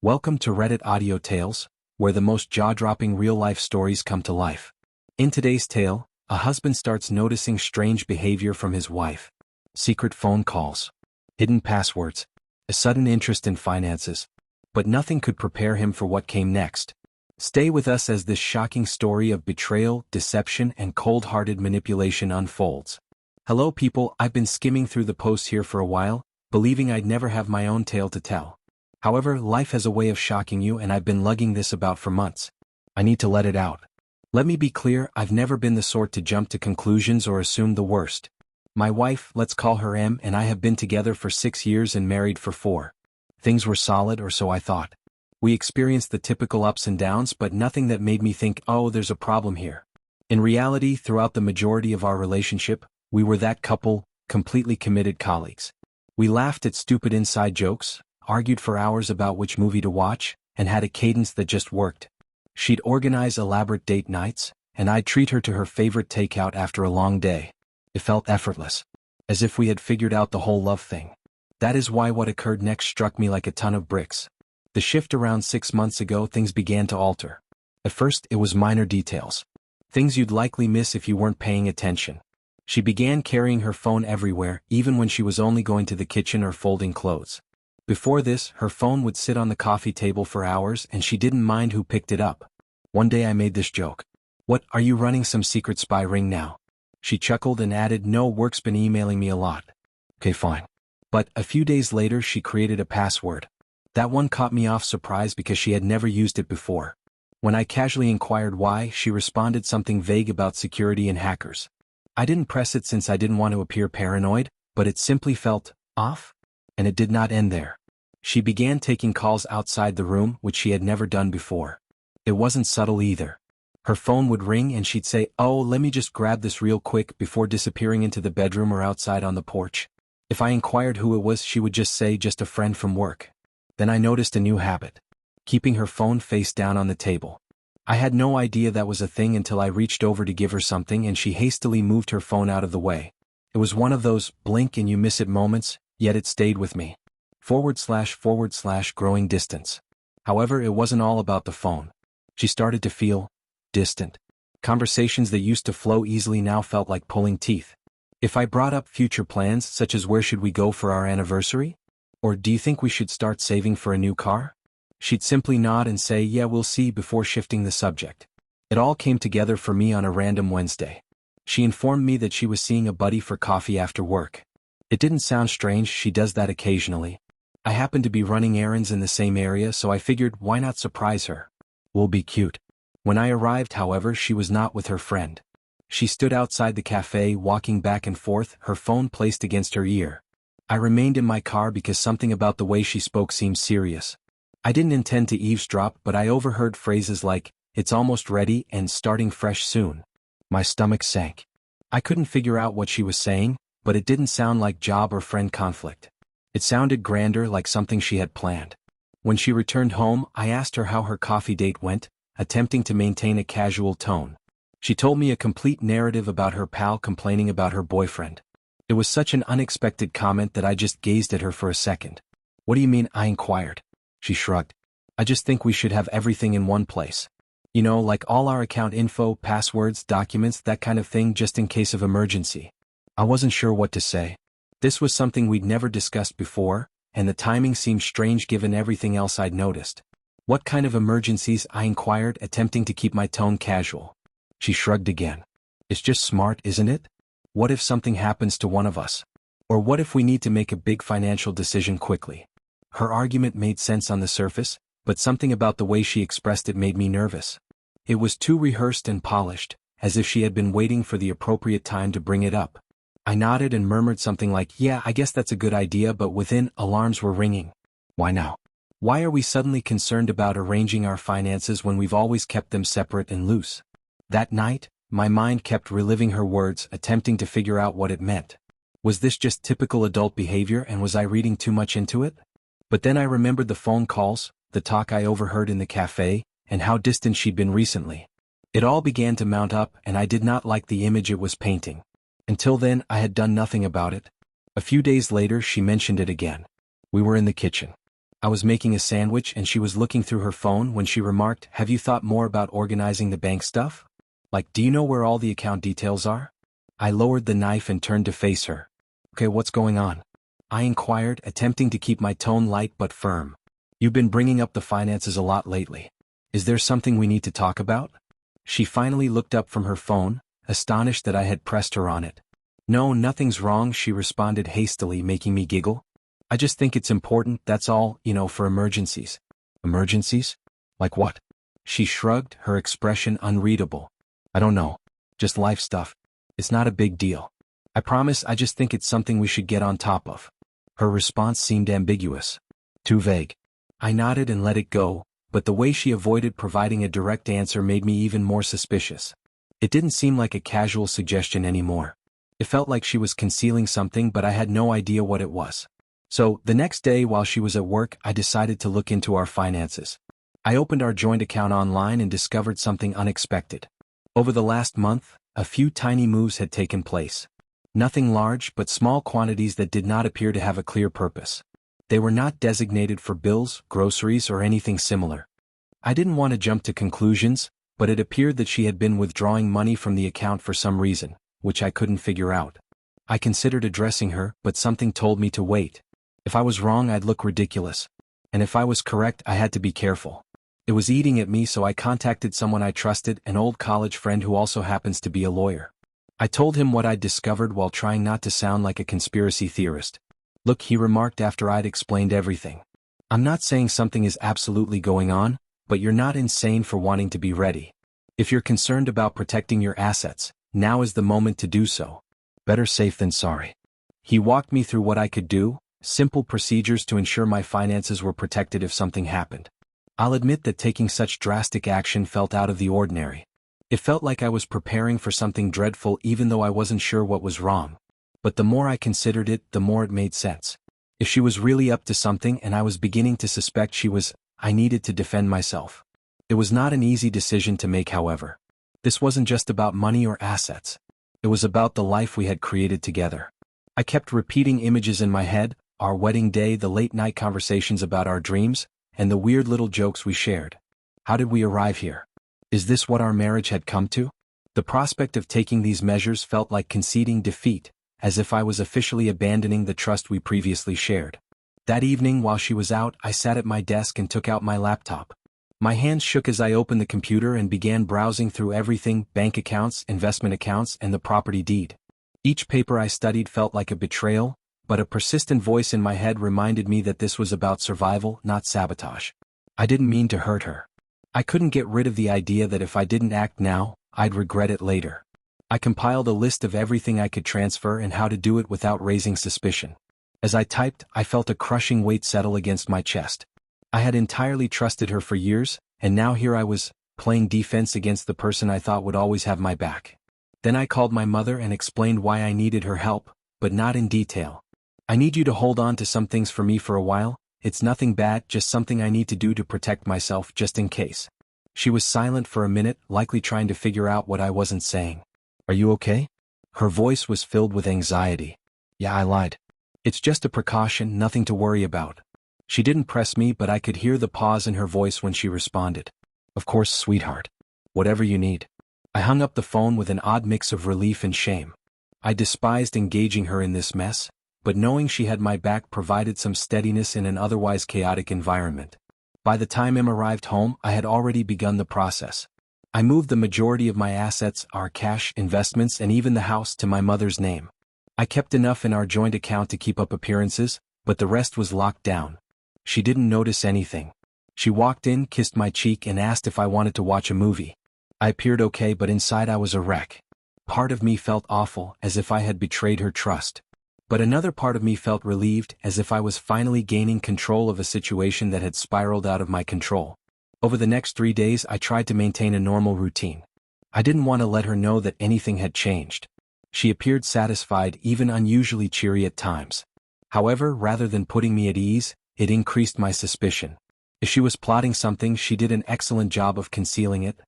Welcome to Reddit Audio Tales, where the most jaw-dropping real-life stories come to life. In today's tale, a husband starts noticing strange behavior from his wife. Secret phone calls, hidden passwords, a sudden interest in finances. But nothing could prepare him for what came next. Stay with us as this shocking story of betrayal, deception, and cold-hearted manipulation unfolds. Hello people, I've been skimming through the posts here for a while, believing I'd never have my own tale to tell. However, life has a way of shocking you, and I've been lugging this about for months. I need to let it out. Let me be clear, I've never been the sort to jump to conclusions or assume the worst. My wife, let's call her M, and I have been together for 6 years and married for 4. Things were solid, or so I thought. We experienced the typical ups and downs, but nothing that made me think, oh, there's a problem here. In reality, throughout the majority of our relationship, we were that couple, completely committed colleagues. We laughed at stupid inside jokes, argued for hours about which movie to watch, and had a cadence that just worked. She'd organize elaborate date nights, and I'd treat her to her favorite takeout after a long day. It felt effortless, as if we had figured out the whole love thing. That is why what occurred next struck me like a ton of bricks. The shift around 6 months ago, things began to alter. At first, it was minor details. Things you'd likely miss if you weren't paying attention. She began carrying her phone everywhere, even when she was only going to the kitchen or folding clothes. Before this, her phone would sit on the coffee table for hours and she didn't mind who picked it up. One day I made this joke. "What, are you running some secret spy ring now?" She chuckled and added, "No, work's been emailing me a lot." Okay, fine. But a few days later she created a password. That one caught me off surprise because she had never used it before. When I casually inquired why, she responded something vague about security and hackers. I didn't press it since I didn't want to appear paranoid, but it simply felt off. And it did not end there. She began taking calls outside the room, which she had never done before. It wasn't subtle either. Her phone would ring and she'd say, "Oh, let me just grab this real quick," before disappearing into the bedroom or outside on the porch. If I inquired who it was, she would just say, "Just a friend from work." Then I noticed a new habit. Keeping her phone face down on the table. I had no idea that was a thing until I reached over to give her something and she hastily moved her phone out of the way. It was one of those blink and you miss it moments, yet it stayed with me. / growing distance. However, it wasn't all about the phone. She started to feel distant. Conversations that used to flow easily now felt like pulling teeth. If I brought up future plans, such as where should we go for our anniversary? Or do you think we should start saving for a new car? She'd simply nod and say, "Yeah, we'll see," before shifting the subject. It all came together for me on a random Wednesday. She informed me that she was seeing a buddy for coffee after work. It didn't sound strange, she does that occasionally. I happened to be running errands in the same area, so I figured, why not surprise her? We'll be cute. When I arrived, however, she was not with her friend. She stood outside the cafe, walking back and forth, her phone placed against her ear. I remained in my car because something about the way she spoke seemed serious. I didn't intend to eavesdrop, but I overheard phrases like, "It's almost ready," and "starting fresh soon." My stomach sank. I couldn't figure out what she was saying, but it didn't sound like job or friend conflict. It sounded grander, like something she had planned. When she returned home, I asked her how her coffee date went, attempting to maintain a casual tone. She told me a complete narrative about her pal complaining about her boyfriend. It was such an unexpected comment that I just gazed at her for a second. "What do you mean?" I inquired. She shrugged. "I just think we should have everything in one place. You know, like all our account info, passwords, documents, that kind of thing, just in case of emergency." I wasn't sure what to say. This was something we'd never discussed before, and the timing seemed strange given everything else I'd noticed. "What kind of emergencies?" I inquired, attempting to keep my tone casual. She shrugged again. "It's just smart, isn't it? What if something happens to one of us? Or what if we need to make a big financial decision quickly?" Her argument made sense on the surface, but something about the way she expressed it made me nervous. It was too rehearsed and polished, as if she had been waiting for the appropriate time to bring it up. I nodded and murmured something like, "Yeah, I guess that's a good idea," but within, alarms were ringing. Why now? Why are we suddenly concerned about arranging our finances when we've always kept them separate and loose? That night, my mind kept reliving her words, attempting to figure out what it meant. Was this just typical adult behavior, and was I reading too much into it? But then I remembered the phone calls, the talk I overheard in the cafe, and how distant she'd been recently. It all began to mount up, and I did not like the image it was painting. Until then, I had done nothing about it. A few days later, she mentioned it again. We were in the kitchen. I was making a sandwich and she was looking through her phone when she remarked, "Have you thought more about organizing the bank stuff? Like, do you know where all the account details are?" I lowered the knife and turned to face her. "Okay, what's going on?" I inquired, attempting to keep my tone light but firm. "You've been bringing up the finances a lot lately. Is there something we need to talk about?" She finally looked up from her phone, astonished that I had pressed her on it. "No, nothing's wrong," she responded hastily, making me giggle. "I just think it's important, that's all, for emergencies." "Emergencies? Like what?" She shrugged, her expression unreadable. "I don't know. Just life stuff. It's not a big deal. I promise, I just think it's something we should get on top of." Her response seemed ambiguous. Too vague. I nodded and let it go, but the way she avoided providing a direct answer made me even more suspicious. It didn't seem like a casual suggestion anymore. It felt like she was concealing something, but I had no idea what it was. So, the next day while she was at work, I decided to look into our finances. I opened our joint account online and discovered something unexpected. Over the last month, a few tiny moves had taken place. Nothing large, but small quantities that did not appear to have a clear purpose. They were not designated for bills, groceries, or anything similar. I didn't want to jump to conclusions, but it appeared that she had been withdrawing money from the account for some reason, which I couldn't figure out. I considered addressing her, but something told me to wait. If I was wrong, I'd look ridiculous. And if I was correct, I had to be careful. It was eating at me, so I contacted someone I trusted, an old college friend who also happens to be a lawyer. I told him what I'd discovered while trying not to sound like a conspiracy theorist. "Look," he remarked after I'd explained everything. "I'm not saying something is absolutely going on, but you're not insane for wanting to be ready. If you're concerned about protecting your assets, now is the moment to do so. Better safe than sorry." He walked me through what I could do, simple procedures to ensure my finances were protected if something happened. I'll admit that taking such drastic action felt out of the ordinary. It felt like I was preparing for something dreadful even though I wasn't sure what was wrong. But the more I considered it, the more it made sense. If she was really up to something and I was beginning to suspect she was, I needed to defend myself. It was not an easy decision to make, however. This wasn't just about money or assets. It was about the life we had created together. I kept repeating images in my head, our wedding day, the late-night conversations about our dreams, and the weird little jokes we shared. How did we arrive here? Is this what our marriage had come to? The prospect of taking these measures felt like conceding defeat, as if I was officially abandoning the trust we previously shared. That evening while she was out, I sat at my desk and took out my laptop. My hands shook as I opened the computer and began browsing through everything: bank accounts, investment accounts, and the property deed. Each paper I studied felt like a betrayal, but a persistent voice in my head reminded me that this was about survival, not sabotage. I didn't mean to hurt her. I couldn't get rid of the idea that if I didn't act now, I'd regret it later. I compiled a list of everything I could transfer and how to do it without raising suspicion. As I typed, I felt a crushing weight settle against my chest. I had entirely trusted her for years, and now here I was, playing defense against the person I thought would always have my back. Then I called my mother and explained why I needed her help, but not in detail. "I need you to hold on to some things for me for a while. It's nothing bad, just something I need to do to protect myself just in case." She was silent for a minute, likely trying to figure out what I wasn't saying. "Are you okay?" Her voice was filled with anxiety. "Yeah, I lied. It's just a precaution, nothing to worry about." She didn't press me, but I could hear the pause in her voice when she responded. "Of course, sweetheart. Whatever you need." I hung up the phone with an odd mix of relief and shame. I despised engaging her in this mess, but knowing she had my back provided some steadiness in an otherwise chaotic environment. By the time Em arrived home, I had already begun the process. I moved the majority of my assets, our cash, investments, and even the house, to my mother's name. I kept enough in our joint account to keep up appearances, but the rest was locked down. She didn't notice anything. She walked in, kissed my cheek, and asked if I wanted to watch a movie. I appeared okay, but inside I was a wreck. Part of me felt awful, as if I had betrayed her trust. But another part of me felt relieved, as if I was finally gaining control of a situation that had spiraled out of my control. Over the next 3 days I tried to maintain a normal routine. I didn't want to let her know that anything had changed. She appeared satisfied, even unusually cheery at times. However, rather than putting me at ease, it increased my suspicion. If she was plotting something, she did an excellent job of concealing it.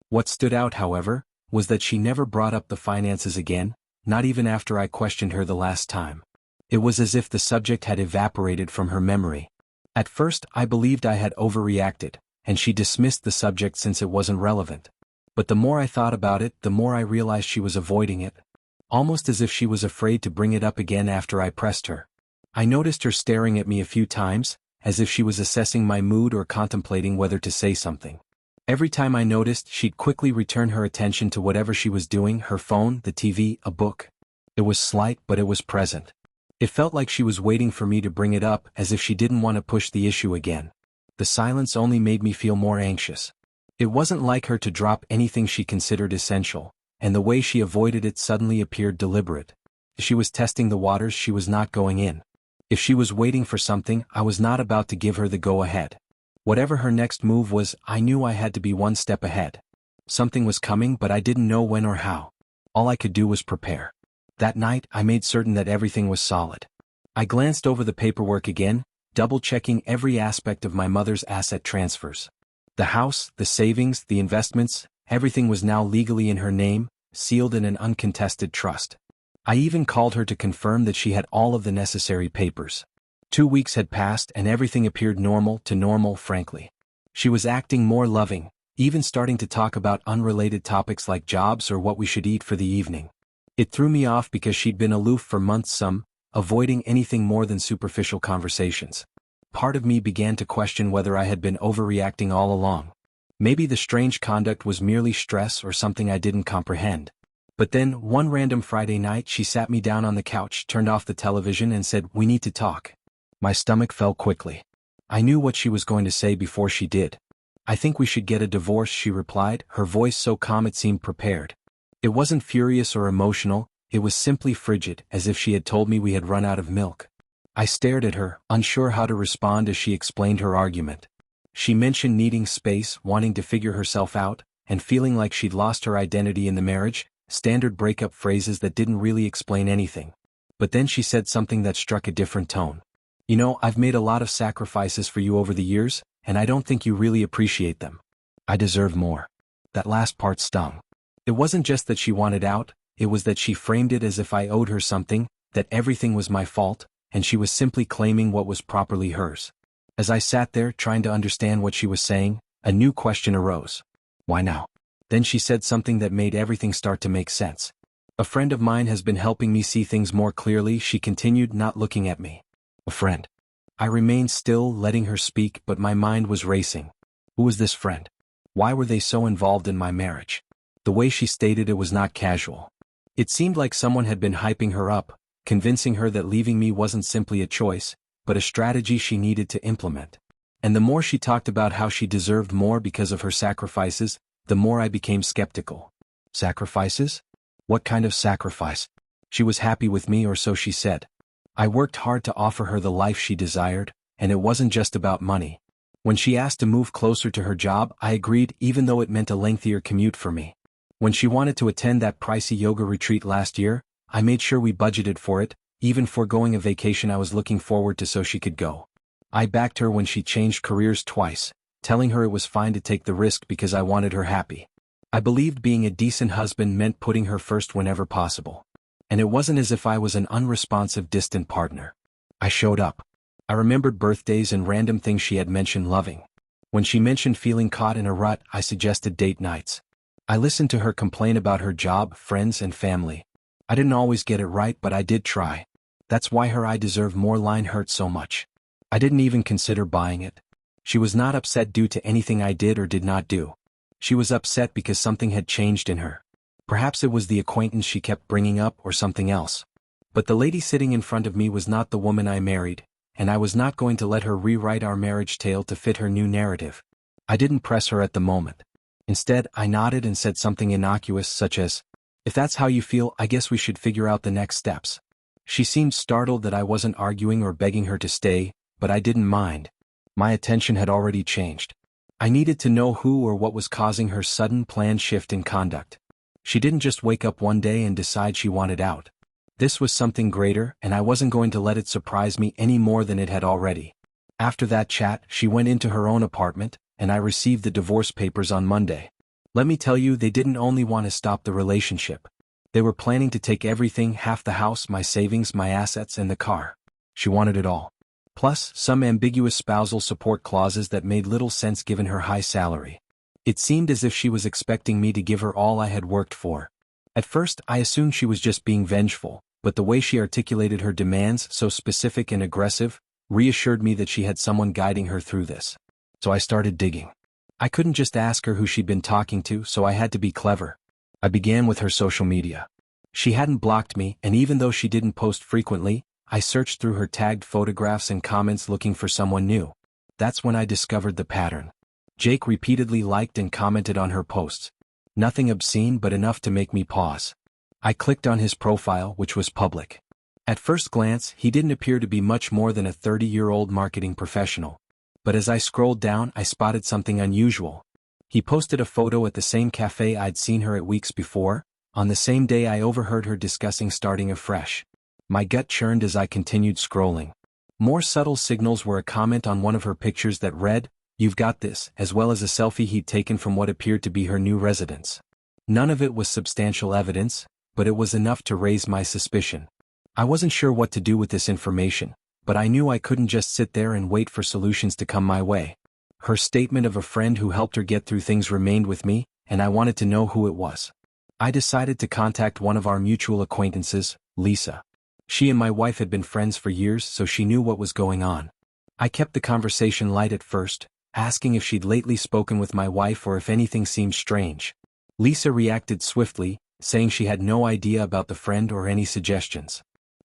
What stood out, however, was that she never brought up the finances again, not even after I questioned her the last time. It was as if the subject had evaporated from her memory. At first, I believed I had overreacted, and she dismissed the subject since it wasn't relevant. But the more I thought about it, the more I realized she was avoiding it. Almost as if she was afraid to bring it up again after I pressed her. I noticed her staring at me a few times, as if she was assessing my mood or contemplating whether to say something. Every time I noticed, she'd quickly return her attention to whatever she was doing, her phone, the TV, a book. It was slight, but it was present. It felt like she was waiting for me to bring it up, as if she didn't want to push the issue again. The silence only made me feel more anxious. It wasn't like her to drop anything she considered essential, and the way she avoided it suddenly appeared deliberate. If she was testing the waters, she was not going in. If she was waiting for something, I was not about to give her the go-ahead. Whatever her next move was, I knew I had to be one step ahead. Something was coming, but I didn't know when or how. All I could do was prepare. That night, I made certain that everything was solid. I glanced over the paperwork again, double-checking every aspect of my mother's asset transfers. The house, the savings, the investments, everything was now legally in her name, sealed in an uncontested trust. I even called her to confirm that she had all of the necessary papers. 2 weeks had passed and everything appeared normal, frankly. She was acting more loving, even starting to talk about unrelated topics like jobs or what we should eat for the evening. It threw me off because she'd been aloof for months, avoiding anything more than superficial conversations. Part of me began to question whether I had been overreacting all along. Maybe the strange conduct was merely stress or something I didn't comprehend. But then, one random Friday night, she sat me down on the couch, turned off the television and said, "We need to talk." My stomach fell quickly. I knew what she was going to say before she did. "I think we should get a divorce," she replied, her voice so calm it seemed prepared. It wasn't furious or emotional, it was simply frigid, as if she had told me we had run out of milk. I stared at her, unsure how to respond as she explained her argument. She mentioned needing space, wanting to figure herself out, and feeling like she'd lost her identity in the marriage, standard breakup phrases that didn't really explain anything. But then she said something that struck a different tone. "You know, I've made a lot of sacrifices for you over the years, and I don't think you really appreciate them. I deserve more." That last part stung. It wasn't just that she wanted out, it was that she framed it as if I owed her something, that everything was my fault, and she was simply claiming what was properly hers. As I sat there trying to understand what she was saying, a new question arose. Why now? Then she said something that made everything start to make sense. "A friend of mine has been helping me see things more clearly," she continued, not looking at me. "A friend?" I remained still, letting her speak, but my mind was racing. Who was this friend? Why were they so involved in my marriage? The way she stated it was not casual. It seemed like someone had been hyping her up, convincing her that leaving me wasn't simply a choice, but a strategy she needed to implement. And the more she talked about how she deserved more because of her sacrifices, the more I became skeptical. Sacrifices? What kind of sacrifice? She was happy with me, or so she said. I worked hard to offer her the life she desired, and it wasn't just about money. When she asked to move closer to her job, I agreed, even though it meant a lengthier commute for me. When she wanted to attend that pricey yoga retreat last year, I made sure we budgeted for it, even foregoing a vacation I was looking forward to so she could go. I backed her when she changed careers twice, telling her it was fine to take the risk because I wanted her happy. I believed being a decent husband meant putting her first whenever possible. And it wasn't as if I was an unresponsive, distant partner. I showed up. I remembered birthdays and random things she had mentioned loving. When she mentioned feeling caught in a rut, I suggested date nights. I listened to her complain about her job, friends, and family. I didn't always get it right, but I did try. That's why her "I deserve more" line hurt so much. I didn't even consider buying it. She was not upset due to anything I did or did not do. She was upset because something had changed in her. Perhaps it was the acquaintance she kept bringing up or something else. But the lady sitting in front of me was not the woman I married, and I was not going to let her rewrite our marriage tale to fit her new narrative. I didn't press her at the moment. Instead, I nodded and said something innocuous such as, "If that's how you feel, I guess we should figure out the next steps." She seemed startled that I wasn't arguing or begging her to stay, but I didn't mind. My attention had already changed. I needed to know who or what was causing her sudden planned shift in conduct. She didn't just wake up one day and decide she wanted out. This was something greater, and I wasn't going to let it surprise me any more than it had already. After that chat, she went into her own apartment, and I received the divorce papers on Monday. Let me tell you, they didn't only want to stop the relationship. They were planning to take everything, half the house, my savings, my assets, and the car. She wanted it all. Plus, some ambiguous spousal support clauses that made little sense given her high salary. It seemed as if she was expecting me to give her all I had worked for. At first, I assumed she was just being vengeful, but the way she articulated her demands, so specific and aggressive, reassured me that she had someone guiding her through this. So I started digging. I couldn't just ask her who she'd been talking to, so I had to be clever. I began with her social media. She hadn't blocked me, and even though she didn't post frequently, I searched through her tagged photographs and comments looking for someone new. That's when I discovered the pattern. Jake repeatedly liked and commented on her posts. Nothing obscene but enough to make me pause. I clicked on his profile, which was public. At first glance, he didn't appear to be much more than a 30-year-old marketing professional. But as I scrolled down, I spotted something unusual. He posted a photo at the same cafe I'd seen her at weeks before. On the same day I overheard her discussing starting afresh. My gut churned as I continued scrolling. More subtle signals were a comment on one of her pictures that read, "You've got this," as well as a selfie he'd taken from what appeared to be her new residence. None of it was substantial evidence, but it was enough to raise my suspicion. I wasn't sure what to do with this information, but I knew I couldn't just sit there and wait for solutions to come my way. Her statement of a friend who helped her get through things remained with me, and I wanted to know who it was. I decided to contact one of our mutual acquaintances, Lisa. She and my wife had been friends for years, so she knew what was going on. I kept the conversation light at first, asking if she'd lately spoken with my wife or if anything seemed strange. Lisa reacted swiftly, saying she had no idea about the friend or any suggestions.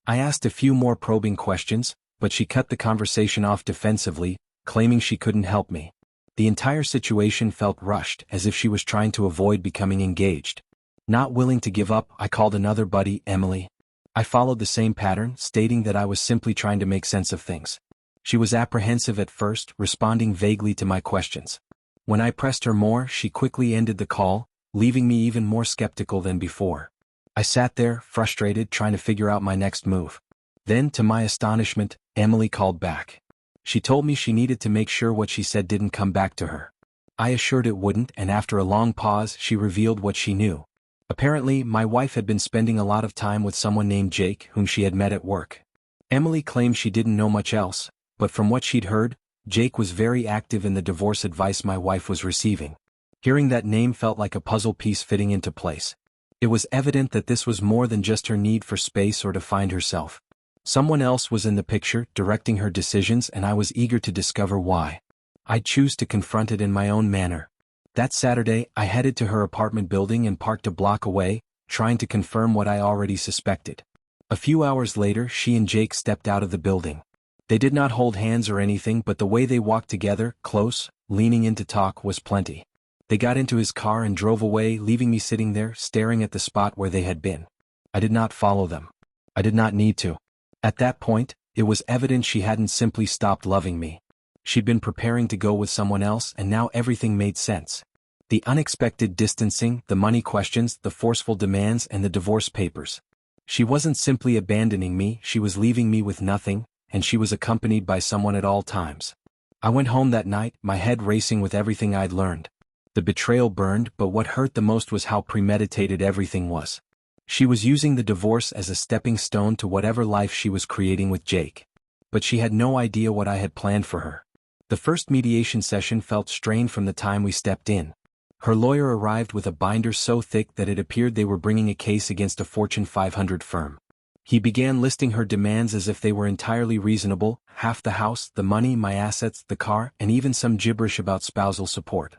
I asked a few more probing questions, but she cut the conversation off defensively, claiming she couldn't help me. The entire situation felt rushed, as if she was trying to avoid becoming engaged. Not willing to give up, I called another buddy, Emily. I followed the same pattern, stating that I was simply trying to make sense of things. She was apprehensive at first, responding vaguely to my questions. When I pressed her more, she quickly ended the call, leaving me even more skeptical than before. I sat there, frustrated, trying to figure out my next move. Then, to my astonishment, Emily called back. She told me she needed to make sure what she said didn't come back to her. I assured it wouldn't, and after a long pause, she revealed what she knew. Apparently, my wife had been spending a lot of time with someone named Jake, whom she had met at work. Emily claimed she didn't know much else, but from what she'd heard, Jake was very active in the divorce advice my wife was receiving. Hearing that name felt like a puzzle piece fitting into place. It was evident that this was more than just her need for space or to find herself. Someone else was in the picture, directing her decisions, and I was eager to discover why. I'd choose to confront it in my own manner. That Saturday, I headed to her apartment building and parked a block away, trying to confirm what I already suspected. A few hours later, she and Jake stepped out of the building. They did not hold hands or anything, but the way they walked together, close, leaning in to talk, was plenty. They got into his car and drove away, leaving me sitting there, staring at the spot where they had been. I did not follow them. I did not need to. At that point, it was evident she hadn't simply stopped loving me. She'd been preparing to go with someone else, and now everything made sense. The unexpected distancing, the money questions, the forceful demands, and the divorce papers. She wasn't simply abandoning me, she was leaving me with nothing, and she was accompanied by someone at all times. I went home that night, my head racing with everything I'd learned. The betrayal burned, but what hurt the most was how premeditated everything was. She was using the divorce as a stepping stone to whatever life she was creating with Jake. But she had no idea what I had planned for her. The first mediation session felt strained from the time we stepped in. Her lawyer arrived with a binder so thick that it appeared they were bringing a case against a Fortune 500 firm. He began listing her demands as if they were entirely reasonable: half the house, the money, my assets, the car, and even some gibberish about spousal support.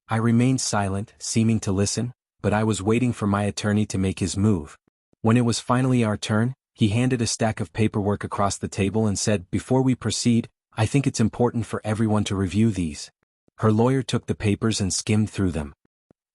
I remained silent, seeming to listen, but I was waiting for my attorney to make his move. When it was finally our turn, he handed a stack of paperwork across the table and said, "Before we proceed, I think it's important for everyone to review these." Her lawyer took the papers and skimmed through them.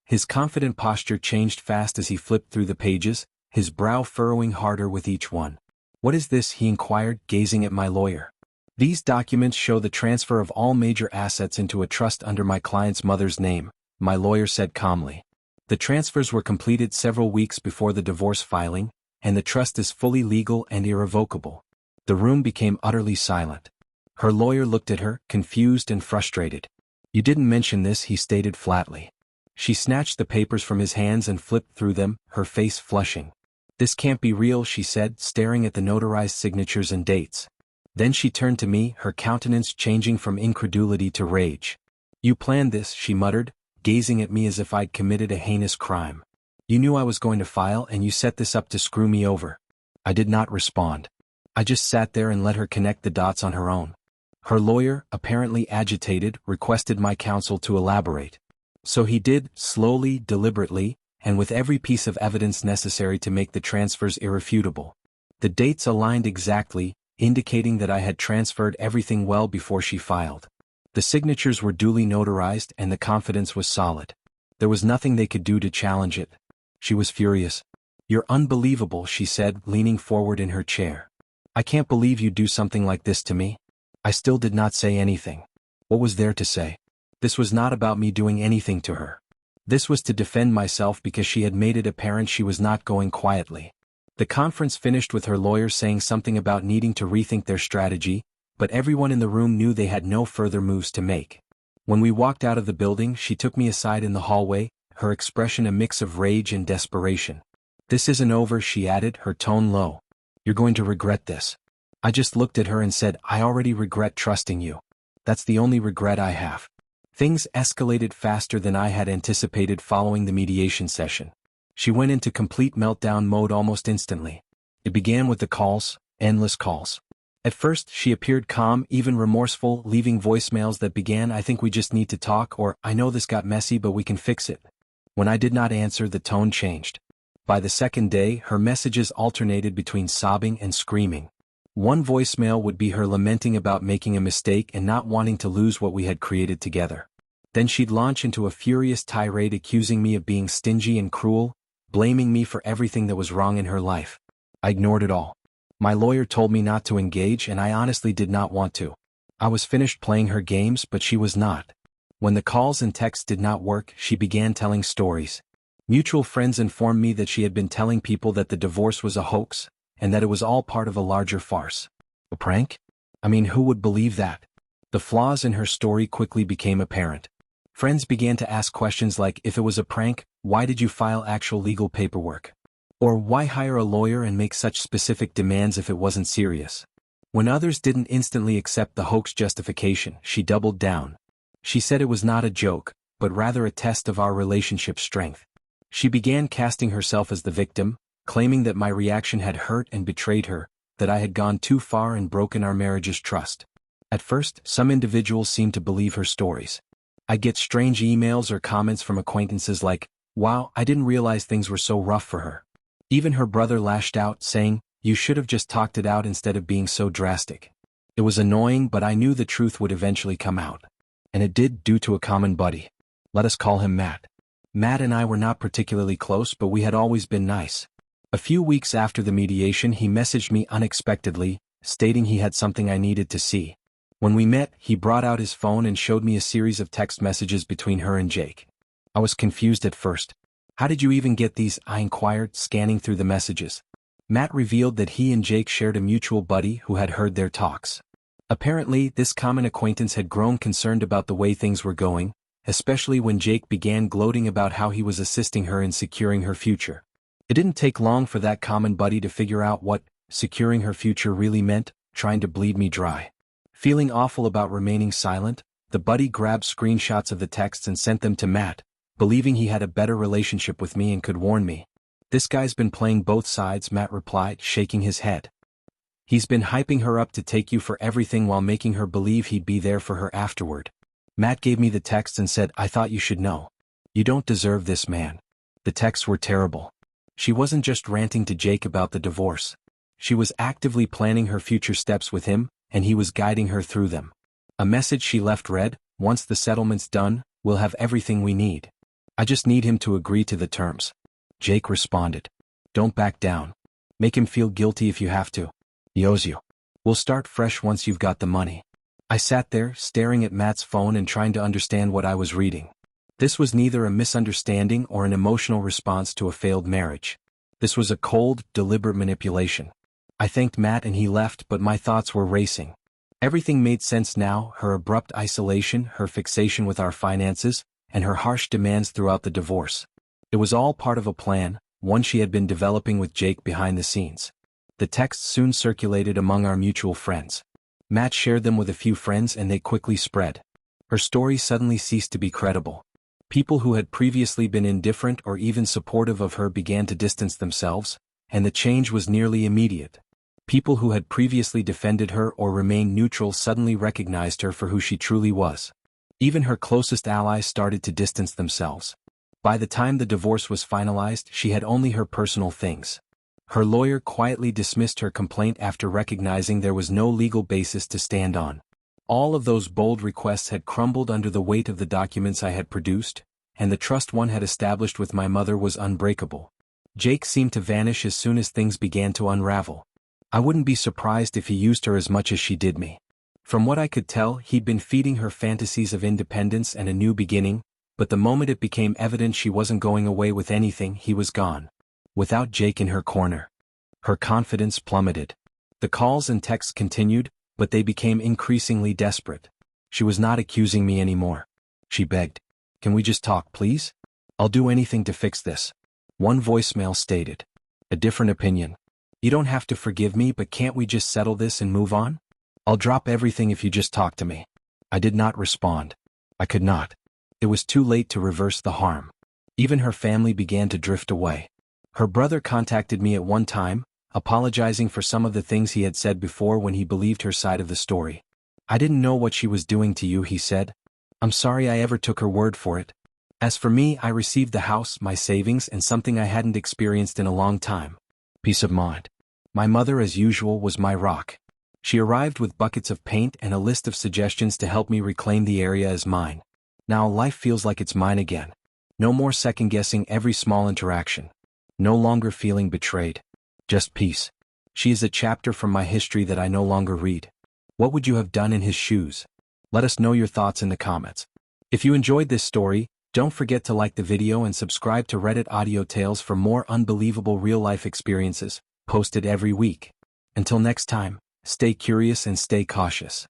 His confident posture changed fast as he flipped through the pages, his brow furrowing harder with each one. "What is this?" he inquired, gazing at my lawyer. "These documents show the transfer of all major assets into a trust under my client's mother's name," my lawyer said calmly. "The transfers were completed several weeks before the divorce filing, and the trust is fully legal and irrevocable." The room became utterly silent. Her lawyer looked at her, confused and frustrated. "You didn't mention this," he stated flatly. She snatched the papers from his hands and flipped through them, her face flushing. "This can't be real," she said, staring at the notarized signatures and dates. Then she turned to me, her countenance changing from incredulity to rage. "You planned this," she muttered, gazing at me as if I'd committed a heinous crime. "You knew I was going to file and you set this up to screw me over." I did not respond. I just sat there and let her connect the dots on her own. Her lawyer, apparently agitated, requested my counsel to elaborate. So he did, slowly, deliberately, and with every piece of evidence necessary to make the transfers irrefutable. The dates aligned exactly, indicating that I had transferred everything well before she filed. The signatures were duly notarized and the confidence was solid. There was nothing they could do to challenge it. She was furious. "You're unbelievable," she said, leaning forward in her chair. "I can't believe you'd do something like this to me." I still did not say anything. What was there to say? This was not about me doing anything to her. This was to defend myself because she had made it apparent she was not going quietly. The conference finished with her lawyer saying something about needing to rethink their strategy, but everyone in the room knew they had no further moves to make. When we walked out of the building, she took me aside in the hallway, her expression a mix of rage and desperation. "This isn't over," she added, her tone low. "You're going to regret this." I just looked at her and said, "I already regret trusting you. That's the only regret I have." Things escalated faster than I had anticipated following the mediation session. She went into complete meltdown mode almost instantly. It began with the calls, endless calls. At first, she appeared calm, even remorseful, leaving voicemails that began, "I think we just need to talk," or "I know this got messy but we can fix it." When I did not answer, the tone changed. By the second day, her messages alternated between sobbing and screaming. One voicemail would be her lamenting about making a mistake and not wanting to lose what we had created together. Then she'd launch into a furious tirade accusing me of being stingy and cruel, blaming me for everything that was wrong in her life. I ignored it all. My lawyer told me not to engage and I honestly did not want to. I was finished playing her games, but she was not. When the calls and texts did not work, she began telling stories. Mutual friends informed me that she had been telling people that the divorce was a hoax, and that it was all part of a larger farce. A prank? I mean, who would believe that? The flaws in her story quickly became apparent. Friends began to ask questions like, if it was a prank, why did you file actual legal paperwork? Or why hire a lawyer and make such specific demands if it wasn't serious? When others didn't instantly accept the hoax justification, she doubled down. She said it was not a joke, but rather a test of our relationship's strength. She began casting herself as the victim, claiming that my reaction had hurt and betrayed her, that I had gone too far and broken our marriage's trust. At first, some individuals seemed to believe her stories. I'd get strange emails or comments from acquaintances like, "Wow, I didn't realize things were so rough for her." Even her brother lashed out, saying, "You should have just talked it out instead of being so drastic." It was annoying, but I knew the truth would eventually come out. And it did, due to a common buddy. Let us call him Matt. Matt and I were not particularly close, but we had always been nice. A few weeks after the mediation, he messaged me unexpectedly, stating he had something I needed to see. When we met, he brought out his phone and showed me a series of text messages between her and Jake. I was confused at first. "How did you even get these?" I inquired, scanning through the messages. Matt revealed that he and Jake shared a mutual buddy who had heard their talks. Apparently, this common acquaintance had grown concerned about the way things were going, especially when Jake began gloating about how he was assisting her in securing her future. It didn't take long for that common buddy to figure out what securing her future really meant, trying to bleed me dry. Feeling awful about remaining silent, the buddy grabbed screenshots of the texts and sent them to Matt, believing he had a better relationship with me and could warn me. "This guy's been playing both sides," Matt replied, shaking his head. "He's been hyping her up to take you for everything while making her believe he'd be there for her afterward." Matt gave me the text and said, "I thought you should know. You don't deserve this man." The texts were terrible. She wasn't just ranting to Jake about the divorce. She was actively planning her future steps with him, and he was guiding her through them. A message she left read, "Once the settlement's done, we'll have everything we need. I just need him to agree to the terms." Jake responded, "Don't back down. Make him feel guilty if you have to. He owes you. We'll start fresh once you've got the money." I sat there, staring at Matt's phone and trying to understand what I was reading. This was neither a misunderstanding or an emotional response to a failed marriage. This was a cold, deliberate manipulation. I thanked Matt and he left, but my thoughts were racing. Everything made sense now: her abrupt isolation, her fixation with our finances, and her harsh demands throughout the divorce. It was all part of a plan, one she had been developing with Jake behind the scenes. The texts soon circulated among our mutual friends. Matt shared them with a few friends and they quickly spread. Her story suddenly ceased to be credible. People who had previously been indifferent or even supportive of her began to distance themselves, and the change was nearly immediate. People who had previously defended her or remained neutral suddenly recognized her for who she truly was. Even her closest allies started to distance themselves. By the time the divorce was finalized, she had only her personal things. Her lawyer quietly dismissed her complaint after recognizing there was no legal basis to stand on. All of those bold requests had crumbled under the weight of the documents I had produced, and the trust one had established with my mother was unbreakable. Jake seemed to vanish as soon as things began to unravel. I wouldn't be surprised if he used her as much as she did me. From what I could tell, he'd been feeding her fantasies of independence and a new beginning, but the moment it became evident she wasn't going away with anything, he was gone. Without Jake in her corner, her confidence plummeted. The calls and texts continued, but they became increasingly desperate. She was not accusing me anymore. She begged, "Can we just talk, please? I'll do anything to fix this." One voicemail stated, "A different opinion. You don't have to forgive me, but can't we just settle this and move on? I'll drop everything if you just talk to me." I did not respond. I could not. It was too late to reverse the harm. Even her family began to drift away. Her brother contacted me at one time, apologizing for some of the things he had said before when he believed her side of the story. "I didn't know what she was doing to you," he said. "I'm sorry I ever took her word for it. As for me, I received the house, my savings, and something I hadn't experienced in a long time: peace of mind." My mother, as usual, was my rock. She arrived with buckets of paint and a list of suggestions to help me reclaim the area as mine. Now life feels like it's mine again. No more second-guessing every small interaction. No longer feeling betrayed. Just peace. She is a chapter from my history that I no longer read. What would you have done in his shoes? Let us know your thoughts in the comments. If you enjoyed this story, don't forget to like the video and subscribe to Reddit Audio Tales for more unbelievable real-life experiences, posted every week. Until next time, stay curious and stay cautious.